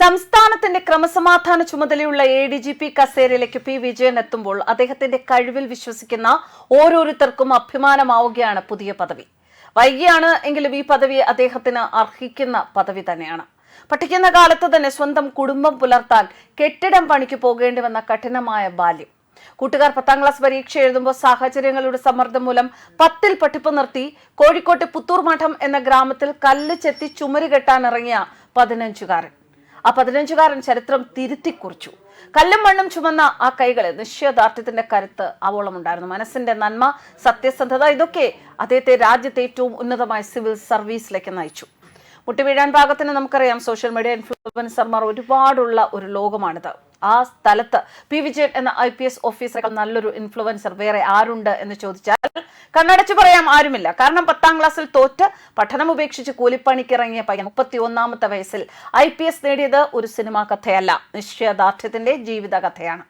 സംസ്ഥാനത്തിന്റെ ക്രമസമാധാന ചുമതലയുള്ള ADGP കസേരയിലേക്ക് പി വിജയൻ എത്തുമ്പോൾ അദ്ദേഹത്തിന്റെ കഴിവിൽ വിശ്വസിക്കുന്ന ഓരോരുത്തർക്കും അഭിമാനമാവുകയാണ് പുതിയ പദവി. വൈകിയാണ് എങ്കിലും ഈ പദവി അദ്ദേഹത്തിന് അർഹിക്കുന്ന പദവി തന്നെയാണ്. പഠിക്കുന്ന കാലത്ത് തന്നെ സ്വന്തം കുടുംബം പുലർത്താൻ കെട്ടിടം പണിക്ക് പോകേണ്ടി വന്ന കഠിനമായ ബാല്യം. കൂട്ടുകാർ 10ാം ക്ലാസ് പരീക്ഷ എഴുതുമ്പോൾ സാഹചര്യങ്ങളുടെ സമ്മർദ്ദം മൂലം 10ൽ പഠിപ്പ് നിർത്തി കോഴിക്കോട്ടെ പുത്തൂർ മഠം എന്ന ഗ്രാമത്തിൽ കല്ല് ചെത്തി ചുമര് കെട്ടാൻ ഇറങ്ങിയ 15കാരൻ. ആ 15കാരൻ ചരിത്രം തിരുത്തിക്കുറിച്ചു. കല്ലും മണ്ണും ചുമന്ന ആ കൈകളെ നിശ്ചയദാർഢ്യത്തിന്റെ കരുത്ത് അവോളമുണ്ടായിരുന്നു. മനസ്സിന്റെ നന്മ, സത്യസന്ധത, ഇതൊക്കെ അദ്ദേഹത്തെ രാജ്യത്തെ ഏറ്റവും ഉന്നതമായ സിവിൽ സർവീസിലേക്ക് നയിച്ചു. മുട്ടിവീഴാൻ പാകത്തിന് നമുക്കറിയാം, സോഷ്യൽ മീഡിയ ഇൻഫ്ലുവൻസർമാർ ഒരുപാടുള്ള ഒരു ലോകമാണിത്. ആ സ്ഥലത്ത് പി വിജയൻ എന്ന IPS ഓഫീസറേക്കാൾ നല്ലൊരു ഇൻഫ്ലുവൻസർ വേറെ ആരുണ്ട് എന്ന് ചോദിച്ചാൽ കണ്ണടച്ചു പറയാം, ആരുമില്ല. കാരണം 10ാം ക്ലാസ്സിൽ തോറ്റ് പഠനം ഉപേക്ഷിച്ച് കൂലിപ്പണിക്കിറങ്ങിയ പയ്യൻ 31ാമത്തെ വയസ്സിൽ IPS നേടിയത് ഒരു സിനിമാ കഥയല്ല, നിശ്ചയദാർഢ്യത്തിന്റെ ജീവിത കഥയാണ്.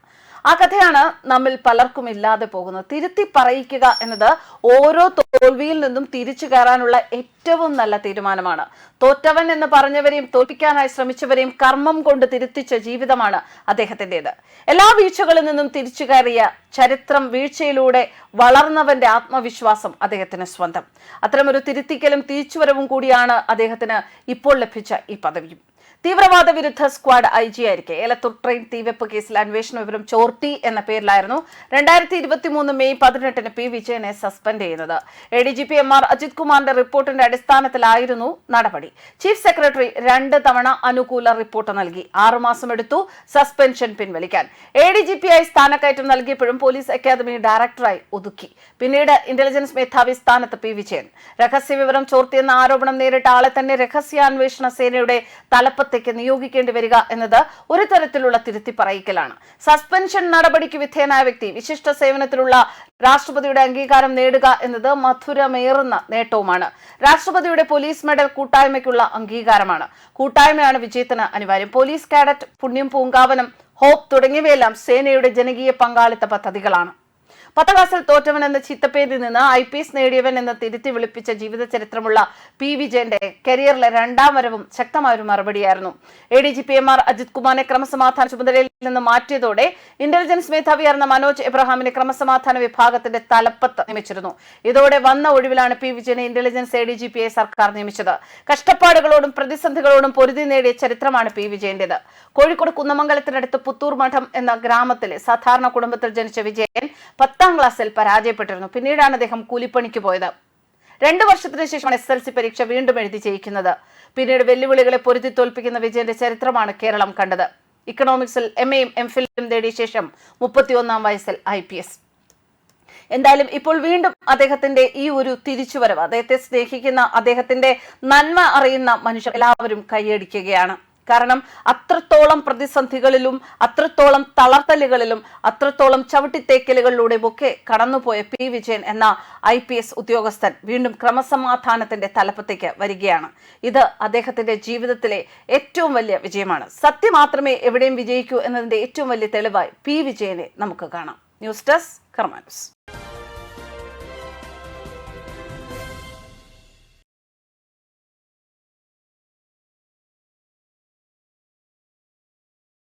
ആ കഥയാണ് നമ്മിൽ പലർക്കും ഇല്ലാതെ പോകുന്നത്. തിരുത്തി പറയിക്കുക എന്നത് ഓരോ തോൽവിയിൽ നിന്നും തിരിച്ചു കയറാനുള്ള ഏറ്റവും നല്ല തീരുമാനമാണ്. തോറ്റവൻ എന്ന് പറഞ്ഞവരെയും തോൽപ്പിക്കാനായി ശ്രമിച്ചവരെയും കർമ്മം കൊണ്ട് തിരുത്തിച്ച ജീവിതമാണ് അദ്ദേഹത്തിൻ്റെത്. എല്ലാ വീഴ്ചകളിൽ നിന്നും തിരിച്ചു കയറിയ ചരിത്രം, വീഴ്ചയിലൂടെ വളർന്നവന്റെ ആത്മവിശ്വാസം അദ്ദേഹത്തിന് സ്വന്തം. അത്തരമൊരു തിരുത്തിക്കലും തിരിച്ചുവരവും കൂടിയാണ് അദ്ദേഹത്തിന് ഇപ്പോൾ ലഭിച്ച ഈ പദവിയും. തീവ്രവാദ വിരുദ്ധ സ്ക്വാഡ് IG ആയിരിക്കെ ഏലത്തൂർ ട്രെയിൻ തീവെപ്പ് കേസിൽ അന്വേഷണ വിവരം ചോർത്തി എന്ന പേരിലായിരുന്നു 2023 മെയ് 18 പി വിജയനെ സസ്പെൻഡ് ചെയ്യുന്നത്. ADGP MR അജിത് കുമാറിന്റെ റിപ്പോർട്ടിന്റെ അടിസ്ഥാനത്തിലായിരുന്നു നടപടി. ചീഫ് സെക്രട്ടറി 2 തവണ അനുകൂല റിപ്പോർട്ട് നൽകി. 6 മാസം എടുത്തു സസ്പെൻഷൻ പിൻവലിക്കാൻ. ADGP ആയി സ്ഥാനക്കയറ്റം നൽകിയപ്പോഴും പോലീസ് അക്കാദമി ഡയറക്ടറായി ഒതുക്കി. പിന്നീട് ഇന്റലിജൻസ് മേധാവി സ്ഥാനത്ത് പി വിജയൻ. രഹസ്യ വിവരം ചോർത്തിയെന്ന ആരോപണം നേരിട്ട ആളെ തന്നെ രഹസ്യാന്വേഷണ സേനയുടെ തലപ്പത്ത് നിയോഗിക്കേണ്ടി വരിക എന്നത് ഒരു തരത്തിലുള്ള തിരുത്തി പറയിക്കലാണ്. സസ്പെൻഷൻ നടപടിക്ക് വിധേയനായ വ്യക്തി വിശിഷ്ട സേവനത്തിലുള്ള രാഷ്ട്രപതിയുടെ അംഗീകാരം നേടുക എന്നത് മധുരമേറുന്ന നേട്ടവുമാണ്. രാഷ്ട്രപതിയുടെ പോലീസ് മെഡൽ കൂട്ടായ്മയ്ക്കുള്ള അംഗീകാരമാണ്. കൂട്ടായ്മയാണ് വിജയത്തിന് അനിവാര്യം. പോലീസ് കാഡറ്റ്, പുണ്യം പൂങ്കാവനം, ഹോപ്പ് തുടങ്ങിയവയെല്ലാം സേനയുടെ ജനകീയ പങ്കാളിത്ത പദ്ധതികളാണ്. 10ാം ക്ലാസ്സിൽ തോറ്റവൻ എന്ന ചിത്തപ്പേരിൽ നിന്ന് IPS നേടിയവൻ എന്ന് തിരുത്തി വിളിപ്പിച്ച ജീവിത ചരിത്രമുള്ള പി വിജയന്റെ കരിയറിലെ 2ാം വരവും ശക്തമായൊരു മറുപടിയായിരുന്നു. ADGP MR അജിത് കുമാറിനെ ക്രമസമാധാന ചുമതലയിൽ നിന്ന് മാറ്റിയതോടെ ഇന്റലിജൻസ് മേധാവിയായിരുന്ന മനോജ് എബ്രഹാമിനെ ക്രമസമാധാന വിഭാഗത്തിന്റെ തലപ്പത്ത് നിയമിച്ചിരുന്നു. ഇതോടെ വന്ന ഒഴിവിലാണ് പി വിജയനെ ഇന്റലിജൻസ് ADGP സർക്കാർ നിയമിച്ചത്. കഷ്ടപ്പാടുകളോടും പ്രതിസന്ധികളോടും പൊരുതി നേടിയ ചരിത്രമാണ് പി വിജയന്റേത്. കോഴിക്കോട് കുന്നമംഗലത്തിനടുത്ത് പുത്തൂർ മഠം എന്ന ഗ്രാമത്തിലെ സാധാരണ കുടുംബത്തിൽ ജനിച്ച വിജയൻ 10ാം ക്ലാസ്സിൽ പരാജയപ്പെട്ടിരുന്നു. പിന്നീടാണ് അദ്ദേഹം കൂലിപ്പണിക്ക് പോയത്. 2 വർഷത്തിന് ശേഷമാണ് SSLC പരീക്ഷ വീണ്ടും എഴുതി ജയിക്കുന്നത്. പിന്നീട് വെല്ലുവിളികളെ പൊരുതി തോൽപ്പിക്കുന്ന വിജയന്റെ ചരിത്രമാണ് കേരളം കണ്ടത്. ഇക്കണോമിക്സിൽ MAയും MPhilഉം നേടിയ ശേഷം 31ാം വയസ്സിൽ IPS. എന്തായാലും ഇപ്പോൾ വീണ്ടും അദ്ദേഹത്തിന്റെ ഈ ഒരു തിരിച്ചുവരവ്, അദ്ദേഹത്തെ സ്നേഹിക്കുന്ന, അദ്ദേഹത്തിന്റെ നന്മ അറിയുന്ന മനുഷ്യർ എല്ലാവരും കൈയടിക്കുകയാണ്. കാരണം അത്രത്തോളം പ്രതിസന്ധികളിലും അത്രത്തോളം തളർത്തലുകളിലും അത്രത്തോളം ചവിട്ടിത്തേക്കലുകളിലൂടെയും ഒക്കെ കടന്നുപോയ പി വിജയൻ എന്ന IPS ഉദ്യോഗസ്ഥൻ വീണ്ടും ക്രമസമാധാനത്തിന്റെ തലപ്പത്തേക്ക് വരികയാണ്. ഇത് അദ്ദേഹത്തിന്റെ ജീവിതത്തിലെ ഏറ്റവും വലിയ വിജയമാണ്. സത്യം മാത്രമേ എവിടെയും വിജയിക്കൂ എന്നതിന്റെ ഏറ്റവും വലിയ തെളിവായി പി വിജയനെ നമുക്ക് കാണാം. ന്യൂസ് ഡെസ്ക് കർമ്മ ന്യൂസ്.